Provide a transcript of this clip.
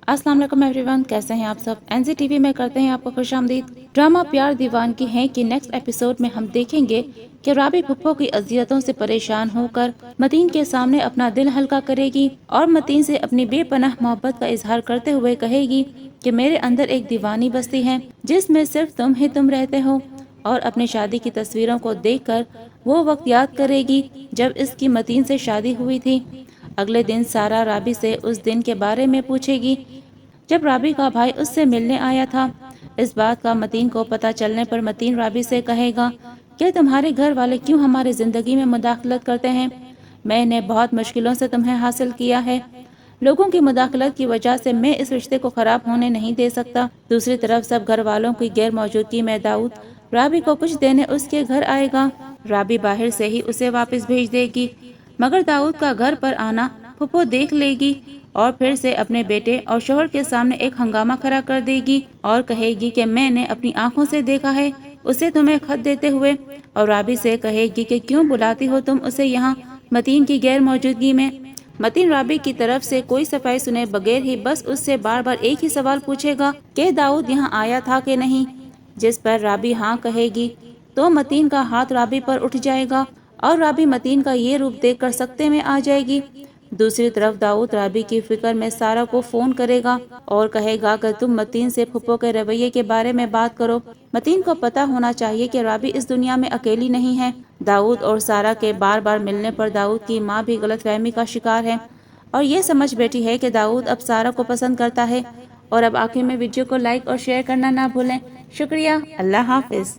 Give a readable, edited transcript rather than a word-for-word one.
अस्सलाम वालेकुम एवरीवन, कैसे हैं आप सब। एनसीटीवी में करते हैं आपको खुशामदीद। ड्रामा प्यार दीवान की है कि नेक्स्ट एपिसोड में हम देखेंगे कि राबी पुप्पो की अजियतों से परेशान होकर मतीन के सामने अपना दिल हल्का करेगी और मतीन से अपनी बेपनाह मोहब्बत का इजहार करते हुए कहेगी कि मेरे अंदर एक दीवानी बस्ती है जिसमें सिर्फ तुम ही तुम रहते हो, और अपनी शादी की तस्वीरों को देखकर वो वक्त याद करेगी जब इसकी मतीन से शादी हुई थी। अगले दिन सारा राबी से उस दिन के बारे में पूछेगी जब राबी का भाई उससे मिलने आया था। इस बात का मतीन को पता चलने पर मतीन राबी से कहेगा कि तुम्हारे घर वाले क्यों हमारी जिंदगी में मुदाखलत करते हैं। मैंने बहुत मुश्किलों से तुम्हें हासिल किया है, लोगों की मुदाखलत की वजह से मैं इस रिश्ते को खराब होने नहीं दे सकता। दूसरी तरफ सब घर वालों की गैर मौजूदगी में दाऊद राबी को कुछ देने उसके घर आएगा। राबी बाहर से ही उसे वापस भेज देगी, मगर दाऊद का घर पर आना फुप्पो देख लेगी और फिर से अपने बेटे और शोहर के सामने एक हंगामा खड़ा कर देगी और कहेगी कि मैंने अपनी आंखों से देखा है उसे तुम्हें खत देते हुए, और राबी से कहेगी कि क्यों बुलाती हो तुम उसे यहाँ मतीन की गैर मौजूदगी में। मतीन राबी की तरफ से कोई सफाई सुने बगैर ही बस उससे बार बार एक ही सवाल पूछेगा कि दाऊद यहाँ आया था कि नहीं। जिस पर राबी हाँ कहेगी तो मतीन का हाथ राबी पर उठ जाएगा और राबी मतीन का ये रूप देखकर सकते में आ जाएगी। दूसरी तरफ दाऊद राबी की फिक्र में सारा को फोन करेगा और कहेगा कि तुम मतीन से फुप्पो के रवैये के बारे में बात करो। मतीन को पता होना चाहिए कि राबी इस दुनिया में अकेली नहीं है। दाऊद और सारा के बार बार मिलने पर दाऊद की माँ भी गलतफहमी का शिकार है और ये समझ बैठी है कि दाऊद अब सारा को पसंद करता है। और अब आखिर में वीडियो को लाइक और शेयर करना ना भूलें। शुक्रिया। अल्लाह हाफिज।